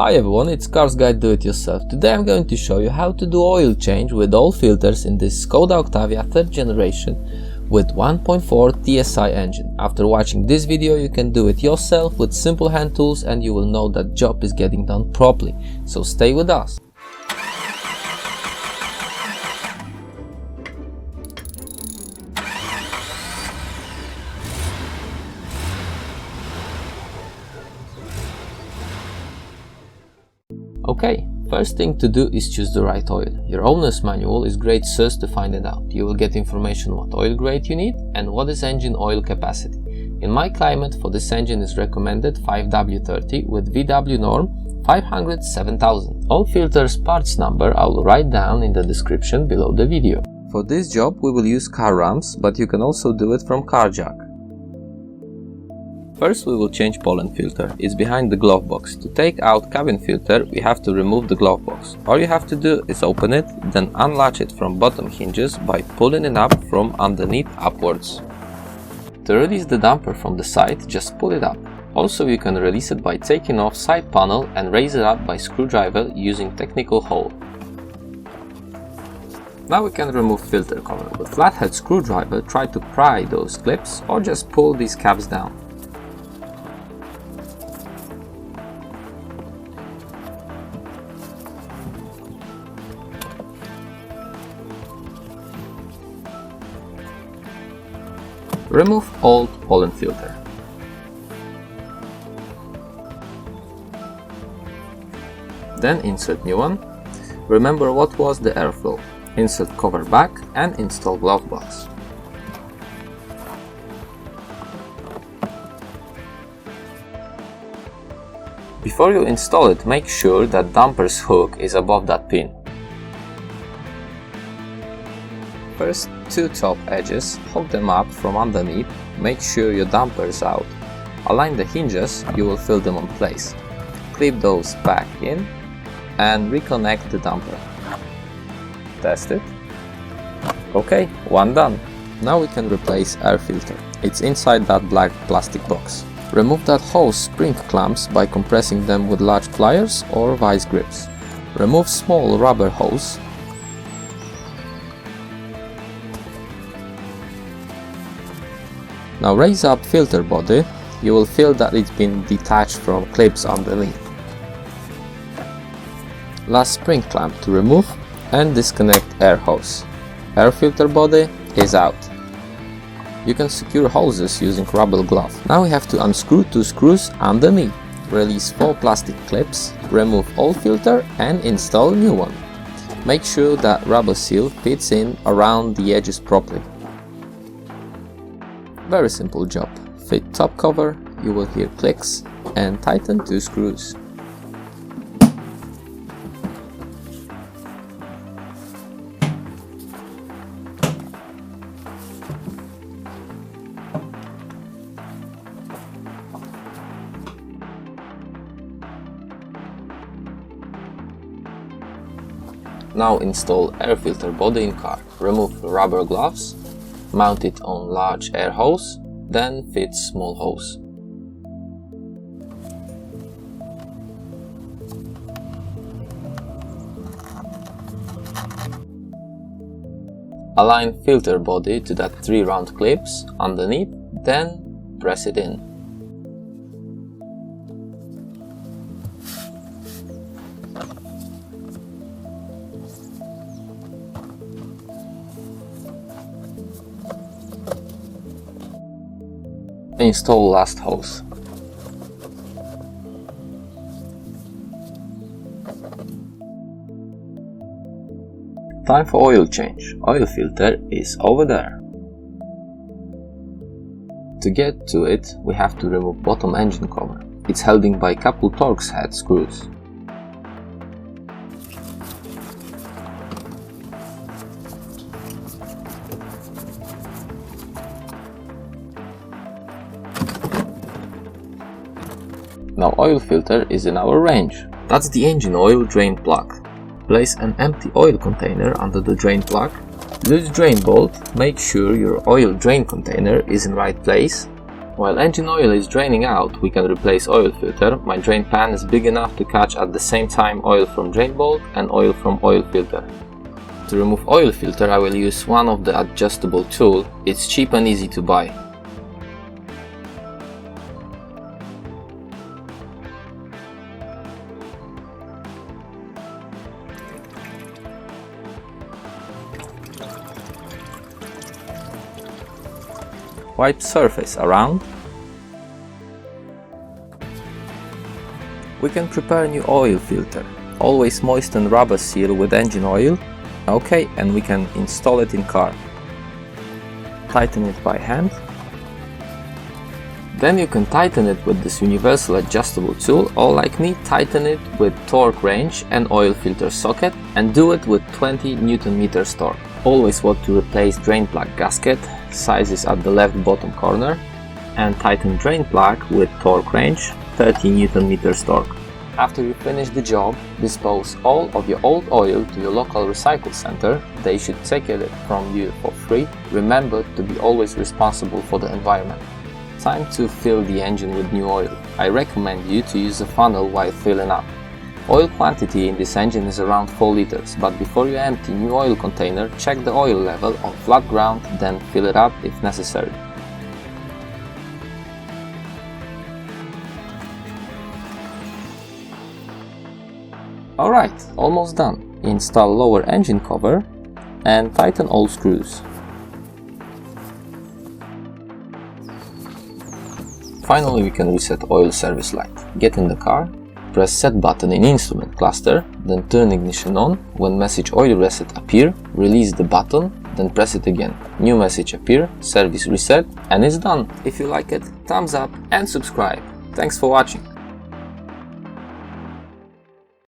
Hi everyone, it's Cars Guide Do It Yourself. Today I'm going to show you how to do oil change with all filters in this Skoda Octavia 3rd generation with 1.4 TSI engine. After watching this video you can do it yourself with simple hand tools and you will know that job is getting done properly. So stay with us. Okay, first thing to do is choose the right oil. Your owner's manual is great source to find it out. You will get information what oil grade you need and what is engine oil capacity. In my climate for this engine is recommended 5W30 with VW norm 500/7000. All filters parts number I will write down in the description below the video. For this job we will use car ramps, but you can also do it from car jack. First we will change pollen filter. It's behind the glove box. To take out cabin filter we have to remove the glove box. All you have to do is open it, then unlatch it from bottom hinges by pulling it up from underneath upwards. To release the damper from the side, just pull it up. Also you can release it by taking off side panel and raise it up by screwdriver using technical hole. Now we can remove filter cover. With flathead screwdriver try to pry those clips or just pull these caps down. Remove old pollen filter. Then insert new one. Remember what was the airflow. Insert cover back and install glove box. Before you install it, make sure that damper's hook is above that pin. First, two top edges, hook them up from underneath, make sure your damper is out. Align the hinges, you will fill them in place. Clip those back in and reconnect the damper. Test it. Okay, one done. Now we can replace air filter. It's inside that black plastic box. Remove that hose spring clamps by compressing them with large pliers or vice grips. Remove small rubber hose. Now raise up filter body, you will feel that it's been detached from clips underneath. Last spring clamp to remove and disconnect air hose. Air filter body is out. You can secure hoses using rubber glove. Now we have to unscrew two screws underneath. Release 4 plastic clips, remove old filter and install new one. Make sure that rubber seal fits in around the edges properly. Very simple job. Fit top cover, you will hear clicks, and tighten 2 screws. Now install air filter body in car. Remove rubber gloves. Mount it on large air hose, then fit small hose. Align filter body to that 3 round clips underneath, then press it in. Install last hose. Time for oil change. Oil filter is over there. To get to it, we have to remove bottom engine cover. It's held in by couple Torx head screws. Now oil filter is in our range. That's the engine oil drain plug. Place an empty oil container under the drain plug. Loose drain bolt, make sure your oil drain container is in right place. While engine oil is draining out, we can replace oil filter. My drain pan is big enough to catch at the same time oil from drain bolt and oil from oil filter. To remove oil filter, I will use one of the adjustable tool. It's cheap and easy to buy. Wipe surface around. We can prepare new oil filter. Always moisten rubber seal with engine oil. OK, and we can install it in car. Tighten it by hand. Then you can tighten it with this universal adjustable tool, or like me, tighten it with torque wrench and oil filter socket, and do it with 20 Nm torque. Always want to replace drain plug gasket, size is at the left bottom corner, and tighten drain plug with torque wrench, 30 Nm torque. After you finish the job, dispose all of your old oil to your local recycle center. They should take it from you for free. Remember to be always responsible for the environment. Time to fill the engine with new oil. I recommend you to use a funnel while filling up. Oil quantity in this engine is around 4 liters, but before you empty new oil container, check the oil level on flat ground, then fill it up if necessary. Alright, almost done. Install lower engine cover and tighten all screws. Finally, we can reset oil service light. Get in the car, press set button in instrument cluster, then turn ignition on. When message oil reset appear, release the button, then press it again. New message appear, service reset, and it's done. If you like it, thumbs up and subscribe. Thanks for watching.